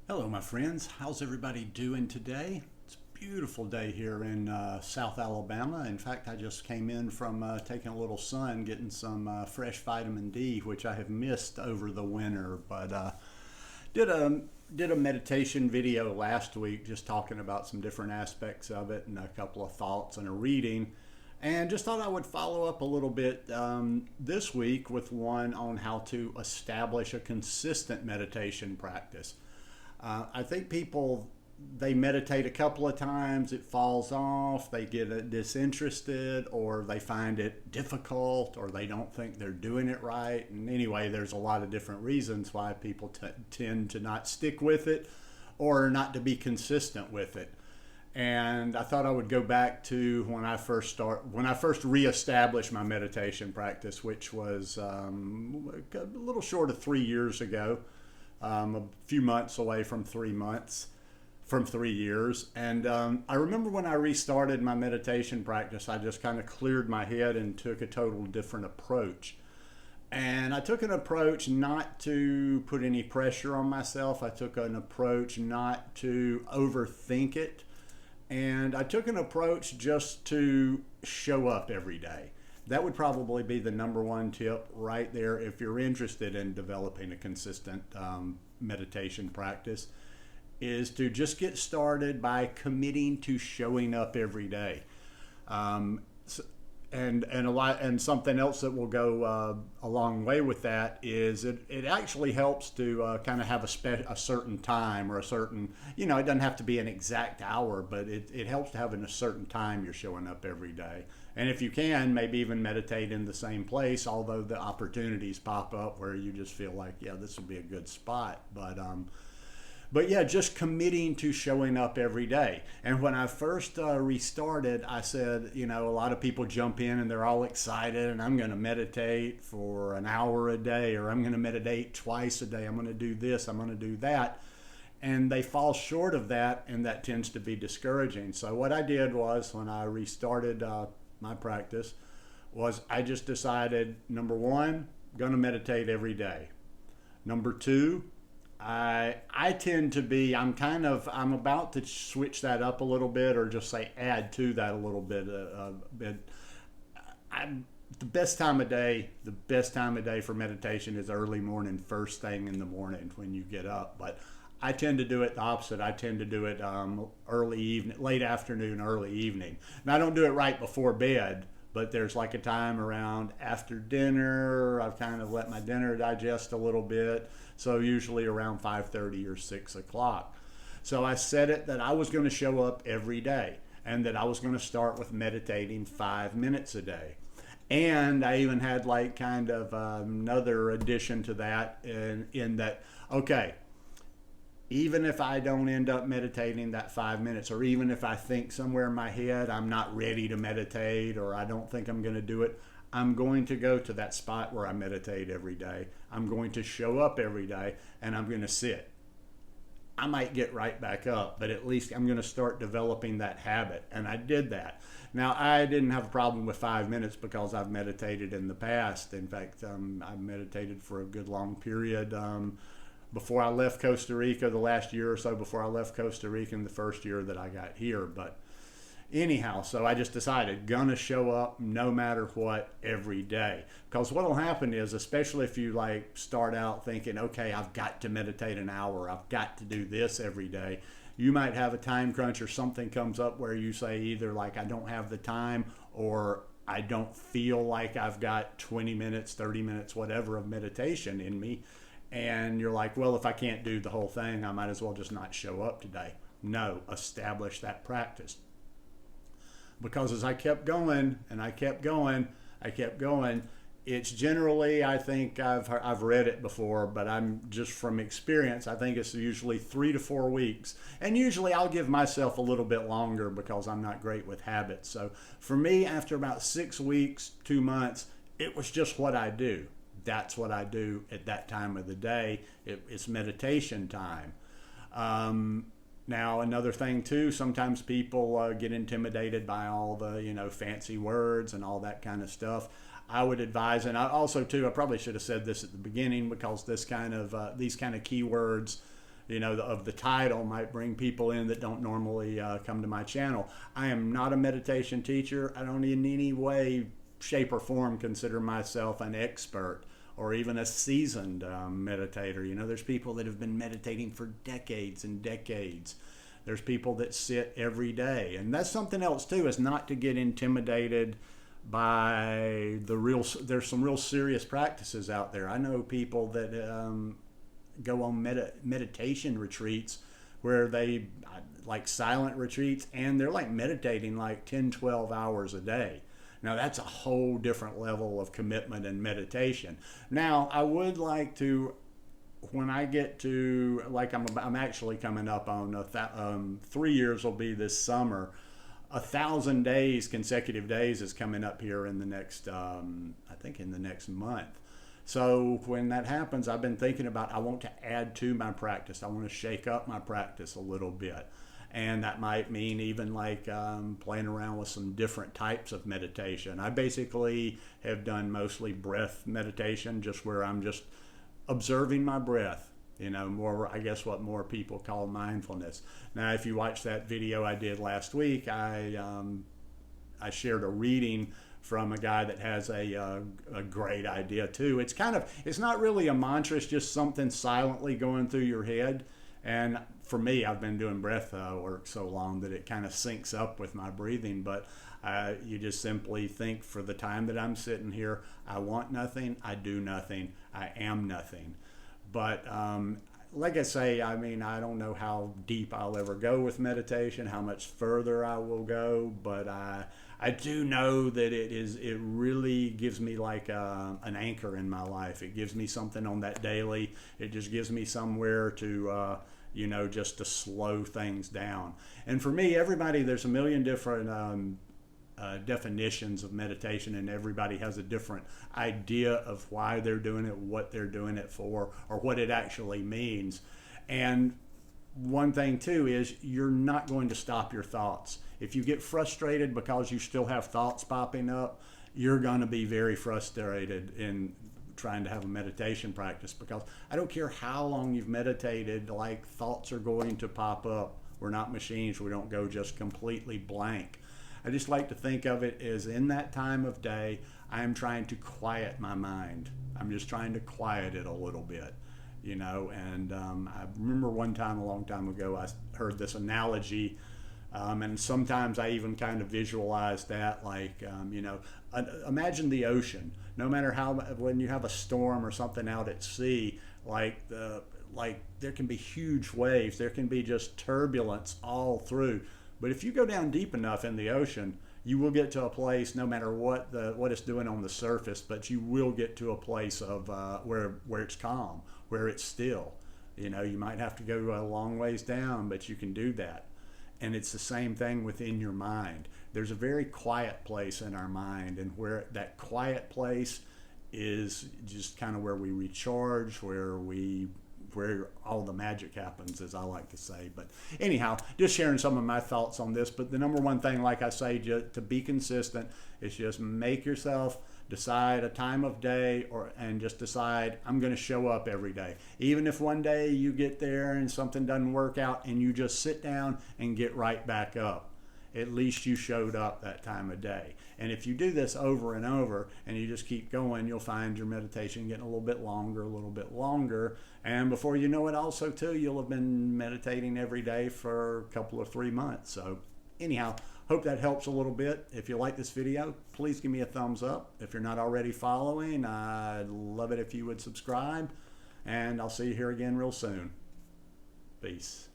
Hello, my friends. How's everybody doing today? It's a beautiful day here in South Alabama. In fact, I just came in from taking a little sun, getting some fresh vitamin D, which I have missed over the winter. But did a did a meditation video last week, just talking about some different aspects of it, and a couple of thoughts and a reading. And just thought I would follow up a little bit this week with one on how to establish a consistent meditation practice. I think people, they meditate a couple of times, it falls off, they get disinterested, or they find it difficult, or they don't think they're doing it right. And anyway, there's a lot of different reasons why people tend to not stick with it or not to be consistent with it. And I thought I would go back to when I first reestablished my meditation practice, which was a little short of 3 years ago, a few months away from 3 months, from 3 years. And I remember when I restarted my meditation practice, I just kind of cleared my head and took a total different approach. And I took an approach not to put any pressure on myself. I took an approach not to overthink it. And I took an approach just to show up every day. That would probably be the number one tip right there if you're interested in developing a consistent meditation practice, is to just get started by committing to showing up every day. Um, and something else that will go a long way with that is it actually helps to kind of have a certain time, or a certain, it doesn't have to be an exact hour, but it helps to have a certain time you're showing up every day. And if you can, maybe even meditate in the same place, although the opportunities pop up where you just feel like, yeah, this would be a good spot. But yeah, just committing to showing up every day. And when I first restarted, I said, a lot of people jump in and they're all excited, and I'm going to meditate for an hour a day, or I'm going to meditate twice a day. I'm going to do this, I'm going to do that. And they fall short of that, and that tends to be discouraging. So what I did was, when I restarted my practice, was I just decided, number one, going to meditate every day. Number two, I tend to be, I'm about to switch that up a little bit, or just say add to that a little bit. I'm the best time of day for meditation is early morning, first thing in the morning when you get up. But I tend to do it the opposite. I tend to do it early evening, late afternoon, early evening. And I don't do it right before bed, but there's like a time around after dinner. I've kind of let my dinner digest a little bit. So usually around 5:30 or 6 o'clock. So I said it that I was going to show up every day, and that I was going to start with meditating 5 minutes a day. And I even had like kind of another addition to that, in that, okay, even if I don't end up meditating that 5 minutes, or even if I think somewhere in my head I'm not ready to meditate, or I don't think I'm going to do it, I'm going to go to that spot where I meditate every day. I'm going to show up every day, and I'm going to sit. I might get right back up, but at least I'm going to start developing that habit. And I did that. Now, I didn't have a problem with 5 minutes, because I've meditated in the past. In fact, I meditated for a good long period before I left Costa Rica, the last year or so before I left Costa Rica, in the first year that I got here. But anyhow, so I just decided, gonna show up no matter what every day. Because what will happen is, especially if you like start out thinking, okay, I've got to meditate an hour, I've got to do this every day, you might have a time crunch, or something comes up where you say either like, I don't have the time, or I don't feel like I've got 20 minutes, 30 minutes, whatever, of meditation in me. And you're like, well, if I can't do the whole thing, I might as well just not show up today. No, establish that practice. Because as I kept going and I kept going, it's generally, I think I've read it before, but I'm just from experience, I think it's usually 3 to 4 weeks. And usually I'll give myself a little bit longer, because I'm not great with habits. So for me, after about 6 weeks, 2 months, it was just what I do. That's what I do at that time of the day. It's meditation time. Now, another thing too, sometimes people get intimidated by all the, fancy words and all that kind of stuff. I would advise, and I also too, I probably should have said this at the beginning, because these kind of keywords of the title might bring people in that don't normally come to my channel. I am not a meditation teacher. I don't in any way, shape, or form consider myself an expert or even a seasoned meditator. There's people that have been meditating for decades and decades. There's people that sit every day. And that's something else too, is not to get intimidated by there's some real serious practices out there. I know people that go on meditation retreats where they like silent retreats, and they're like meditating like 10-12 hours a day. Now that's a whole different level of commitment and meditation. Now I would like to, when I get to, like, I'm actually coming up on 3 years will be this summer. 1,000 days, consecutive days, is coming up here in the next I think in the next month. So when that happens, I've been thinking about, I want to add to my practice. I want to shake up my practice a little bit. And that might mean even like playing around with some different types of meditation. I basically have done mostly breath meditation, just where I'm just observing my breath, more, I guess, what more people call mindfulness. Now, if you watch that video I did last week, I shared a reading from a guy that has a great idea too. It's not really a mantra, it's just something silently going through your head. And for me, I've been doing breath work so long that it kind of syncs up with my breathing. But you just simply think, for the time that I'm sitting here, I want nothing, I do nothing, I am nothing. But like I say, I mean, I don't know how deep I'll ever go with meditation, how much further I will go, but I do know that it really gives me like an anchor in my life. It gives me something on that daily. It just gives me somewhere to just to slow things down. And for me, there's a million different definitions of meditation, and everybody has a different idea of why they're doing it, what they're doing it for, or what it actually means. And one thing too is, you're not going to stop your thoughts. If you get frustrated because you still have thoughts popping up, you're going to be very frustrated in trying to have a meditation practice, because I don't care how long you've meditated, like, thoughts are going to pop up. We're not machines. We don't go just completely blank. I just like to think of it as, in that time of day, I'm trying to quiet my mind. I'm just trying to quiet it a little bit, and I remember one time, a long time ago, I heard this analogy, and sometimes I even kind of visualize that, like, imagine the ocean. No matter when you have a storm or something out at sea, like there can be huge waves, there can be just turbulence all through. But if you go down deep enough in the ocean, you will get to a place, no matter what it's doing on the surface, but you will get to a place of where it's calm, where it's still. You might have to go a long ways down, but you can do that. And it's the same thing within your mind. There's a very quiet place in our mind, and where that quiet place is just kind of where we recharge, where all the magic happens, as I like to say. But anyhow, just sharing some of my thoughts on this. But the number one thing, like I say, to be consistent, is just make yourself decide a time of day, and just decide, I'm going to show up every day. Even if one day you get there and something doesn't work out, and you just sit down and get right back up, at least you showed up that time of day. And if you do this over and over, and you just keep going, you'll find your meditation getting a little bit longer. And before you know it, also too, you'll have been meditating every day for a couple or 3 months. So anyhow, hope that helps a little bit. If you like this video, please give me a thumbs up. If you're not already following, I'd love it if you would subscribe. And I'll see you here again real soon. Peace.